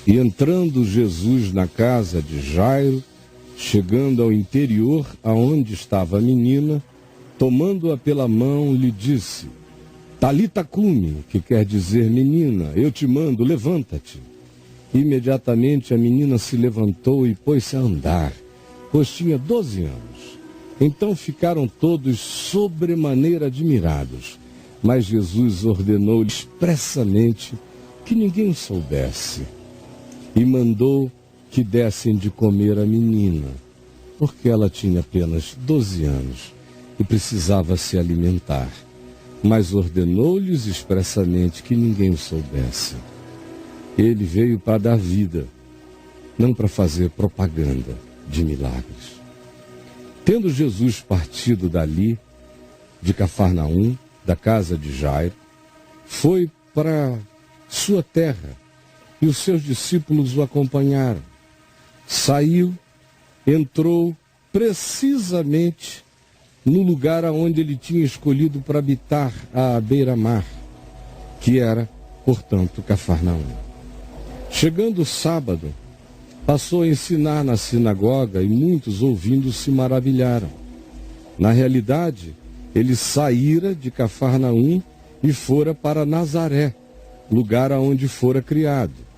E entrando Jesus na casa de Jairo, chegando ao interior aonde estava a menina, tomando-a pela mão, lhe disse: Talita cumi, que quer dizer, menina, eu te mando, levanta-te. Imediatamente a menina se levantou e pôs-se a andar, pois tinha 12 anos. Então ficaram todos sobremaneira admirados, mas Jesus ordenou-lhe expressamente que ninguém soubesse, e mandou que dessem de comer à menina, porque ela tinha apenas 12 anos e precisava se alimentar. Mas ordenou-lhes expressamente que ninguém o soubesse. Ele veio para dar vida, não para fazer propaganda de milagres. Tendo Jesus partido dali, de Cafarnaum, da casa de Jairo, foi para sua terra, e os seus discípulos o acompanharam. Saiu, entrou precisamente no lugar aonde ele tinha escolhido para habitar, à beira-mar, que era, portanto, Cafarnaum. Chegando o sábado, passou a ensinar na sinagoga e muitos ouvindo se maravilharam. Na realidade, ele saíra de Cafarnaum e fora para Nazaré, lugar aonde fora criado.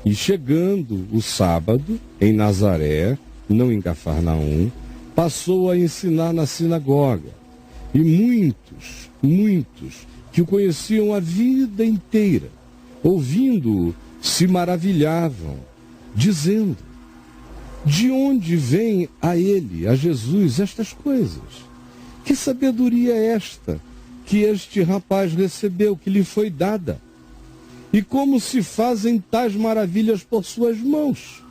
E chegando o sábado, em Nazaré, não em Cafarnaum, passou a ensinar na sinagoga. E muitos que o conheciam a vida inteira, ouvindo-o, se maravilhavam, dizendo: de onde vem a ele, a Jesus, estas coisas? Que sabedoria é esta que este rapaz recebeu, que lhe foi dada? E como se fazem tais maravilhas por suas mãos?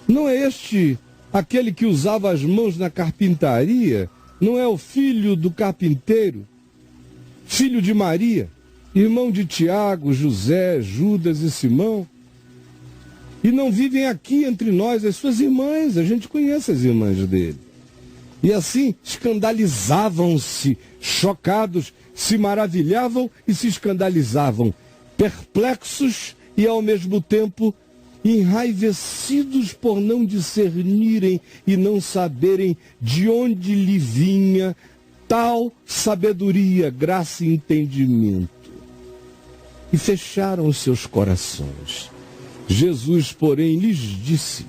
Não é este aquele que usava as mãos na carpintaria? Não é o filho do carpinteiro? Filho de Maria, irmão de Tiago, José, Judas e Simão? E não vivem aqui entre nós as suas irmãs? A gente conhece as irmãs dele. E assim escandalizavam-se, chocados, se maravilhavam e se escandalizavam, perplexos e ao mesmo tempo enraivecidos por não discernirem e não saberem de onde lhe vinha tal sabedoria, graça e entendimento. E fecharam os seus corações. Jesus, porém, lhes disse: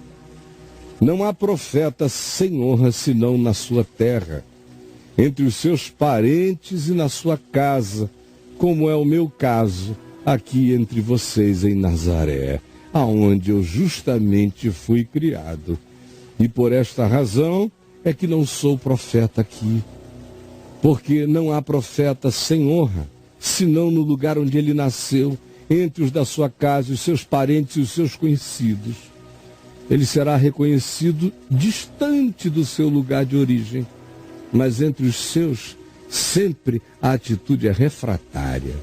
não há profeta sem honra senão na sua terra, entre os seus parentes e na sua casa, como é o meu caso aqui entre vocês em Nazaré, aonde eu justamente fui criado. E por esta razão é que não sou profeta aqui, porque não há profeta sem honra, senão no lugar onde ele nasceu, entre os da sua casa, os seus parentes e os seus conhecidos. Ele será reconhecido distante do seu lugar de origem, mas entre os seus sempre a atitude é refratária.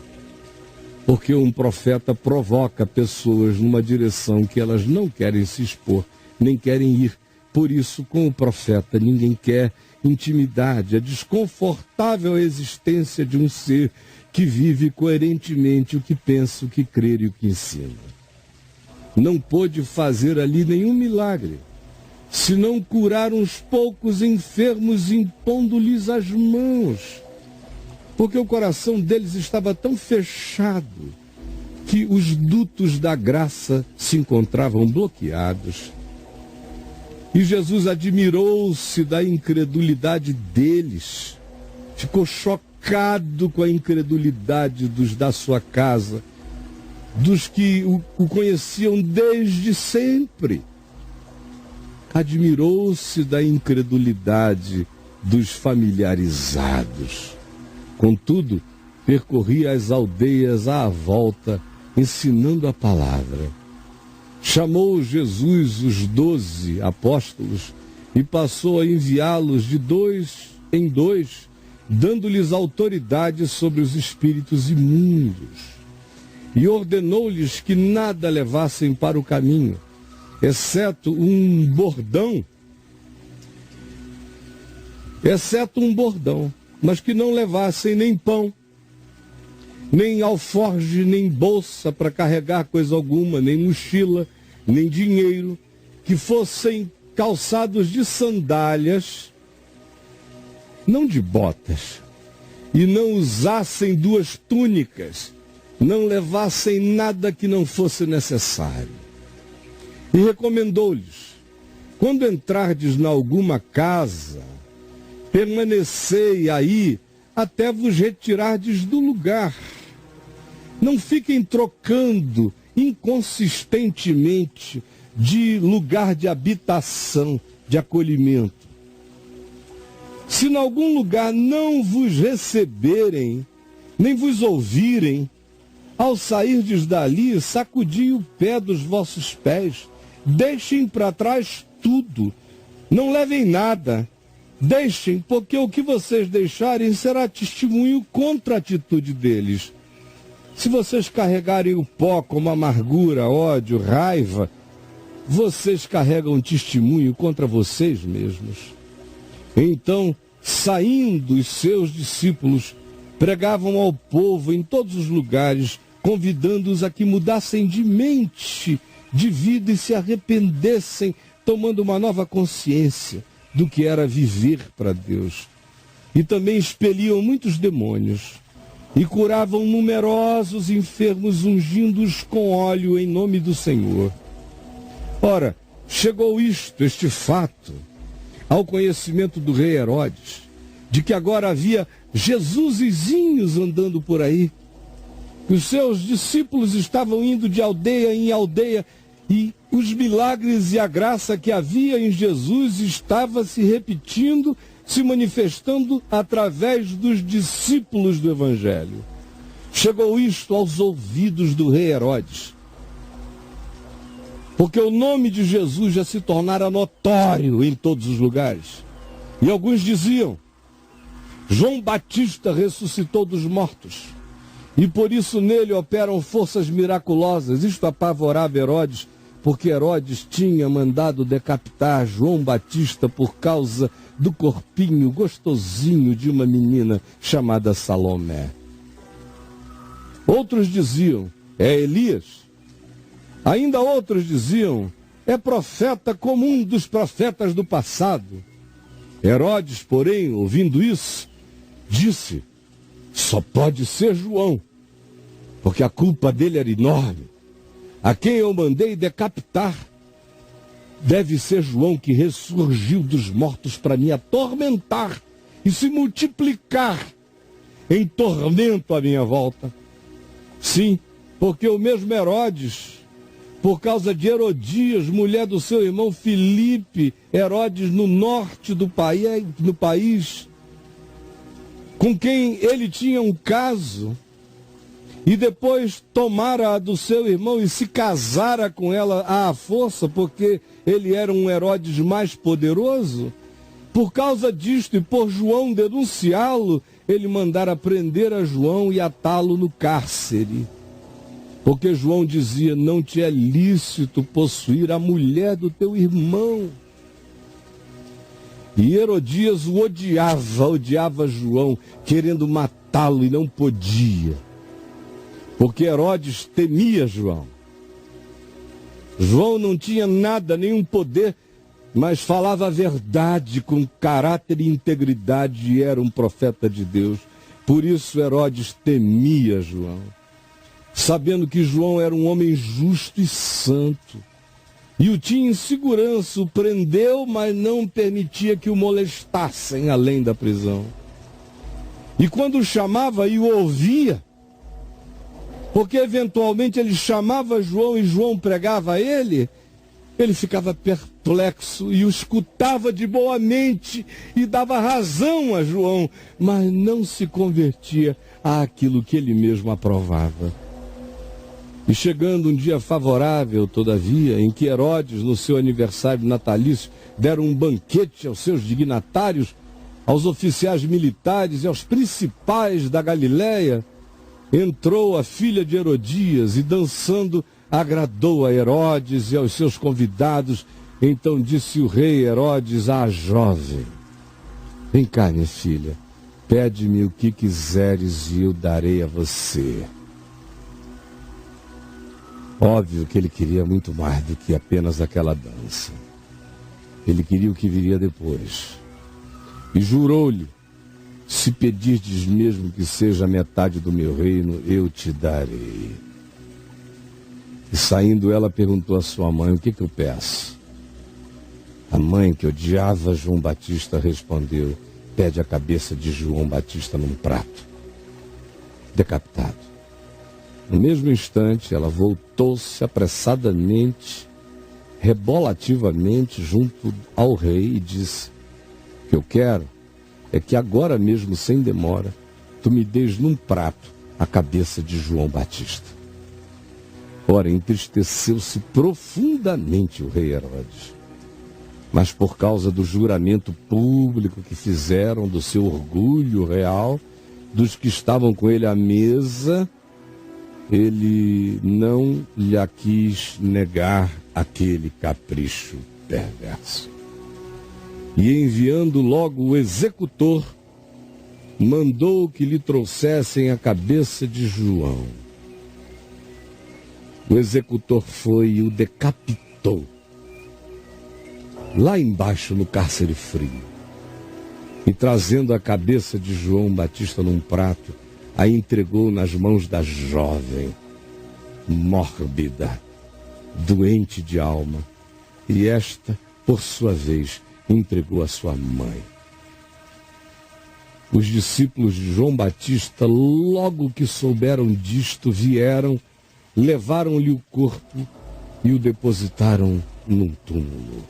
Porque um profeta provoca pessoas numa direção que elas não querem se expor, nem querem ir. Por isso, com o profeta, ninguém quer intimidade. É desconfortável a existência de um ser que vive coerentemente o que pensa, o que crê e o que ensina. Não pôde fazer ali nenhum milagre, senão curar uns poucos enfermos impondo-lhes as mãos, porque o coração deles estava tão fechado que os dutos da graça se encontravam bloqueados. E Jesus admirou-se da incredulidade deles, ficou chocado com a incredulidade dos da sua casa, dos que o conheciam desde sempre. Admirou-se da incredulidade dos familiarizados. Contudo, percorria as aldeias à volta, ensinando a palavra. Chamou Jesus os 12 apóstolos e passou a enviá-los de 2 em 2, dando-lhes autoridade sobre os espíritos imundos. E ordenou-lhes que nada levassem para o caminho, exceto um bordão, mas que não levassem nem pão, nem alforge, nem bolsa para carregar coisa alguma, nem mochila, nem dinheiro, que fossem calçados de sandálias, não de botas, e não usassem 2 túnicas, não levassem nada que não fosse necessário. E recomendou-lhes: quando entrardes em alguma casa, permanecei aí até vos retirardes do lugar. Não fiquem trocando inconsistentemente de lugar de habitação, de acolhimento. Se em algum lugar não vos receberem, nem vos ouvirem, ao sairdes dali, sacudi o pé dos vossos pés, deixem para trás tudo, não levem nada, deixem, porque o que vocês deixarem será testemunho contra a atitude deles. Se vocês carregarem o pó como amargura, ódio, raiva, vocês carregam testemunho contra vocês mesmos. Então, saindo os seus discípulos, pregavam ao povo em todos os lugares, convidando-os a que mudassem de mente, de vida e se arrependessem, tomando uma nova consciência do que era viver para Deus. E também expeliam muitos demônios e curavam numerosos enfermos, ungindo-os com óleo em nome do Senhor. Ora, chegou este fato, ao conhecimento do rei Herodes, de que agora havia Jesusinhos andando por aí. Os seus discípulos estavam indo de aldeia em aldeia e os milagres e a graça que havia em Jesus estava se repetindo, se manifestando através dos discípulos do Evangelho. Chegou isto aos ouvidos do rei Herodes, porque o nome de Jesus já se tornara notório em todos os lugares. E alguns diziam: João Batista ressuscitou dos mortos, e por isso nele operam forças miraculosas. Isto apavorava Herodes, porque Herodes tinha mandado decapitar João Batista por causa do corpinho gostosinho de uma menina chamada Salomé. Outros diziam: é Elias. Ainda outros diziam: é profeta como um dos profetas do passado. Herodes, porém, ouvindo isso, disse: só pode ser João, porque a culpa dele era enorme. A quem eu mandei decapitar deve ser João, que ressurgiu dos mortos para me atormentar e se multiplicar em tormento à minha volta. Sim, porque o mesmo Herodes, por causa de Herodias, mulher do seu irmão Filipe, Herodes no norte do país, com quem ele tinha um caso, e depois tomara a do seu irmão e se casara com ela à força, porque ele era um Herodes mais poderoso. Por causa disto e por João denunciá-lo, ele mandara prender a João e atá-lo no cárcere. Porque João dizia: não te é lícito possuir a mulher do teu irmão. E Herodias o odiava João, querendo matá-lo, e não podia, porque Herodes temia João. João não tinha nada, nenhum poder, mas falava a verdade com caráter e integridade, e era um profeta de Deus. Por isso Herodes temia João, sabendo que João era um homem justo e santo, e o tinha em segurança. O prendeu, mas não permitia que o molestassem além da prisão. E quando o chamava e o ouvia, porque eventualmente ele chamava João e João pregava a ele, ele ficava perplexo e o escutava de boa mente e dava razão a João, mas não se convertia àquilo que ele mesmo aprovava. E chegando um dia favorável, todavia, em que Herodes, no seu aniversário natalício, deram um banquete aos seus dignatários, aos oficiais militares e aos principais da Galileia, entrou a filha de Herodias e, dançando, agradou a Herodes e aos seus convidados. Então disse o rei Herodes à jovem: vem cá, minha filha, Pede-me o que quiseres e eu darei a você. Óbvio que ele queria muito mais do que apenas aquela dança. Ele queria o que viria depois. E jurou-lhe: se pedirdes mesmo que seja metade do meu reino, eu te darei. E saindo ela perguntou à sua mãe: o que eu peço? A mãe, que odiava João Batista, respondeu: pede a cabeça de João Batista num prato, decapitado. No mesmo instante, ela voltou-se apressadamente, rebolativamente, junto ao rei e disse: o que eu quero é que agora mesmo, sem demora, tu me des num prato a cabeça de João Batista. Ora, entristeceu-se profundamente o rei Herodes, mas por causa do juramento público que fizeram, do seu orgulho real, dos que estavam com ele à mesa, ele não lhe quis negar aquele capricho perverso. E enviando logo o executor, mandou que lhe trouxessem a cabeça de João. O executor foi e o decapitou, lá embaixo no cárcere frio. E trazendo a cabeça de João Batista num prato, a entregou nas mãos da jovem, mórbida, doente de alma, e esta, por sua vez, entregou a sua mãe. Os discípulos de João Batista, logo que souberam disto, vieram, levaram-lhe o corpo e o depositaram num túmulo.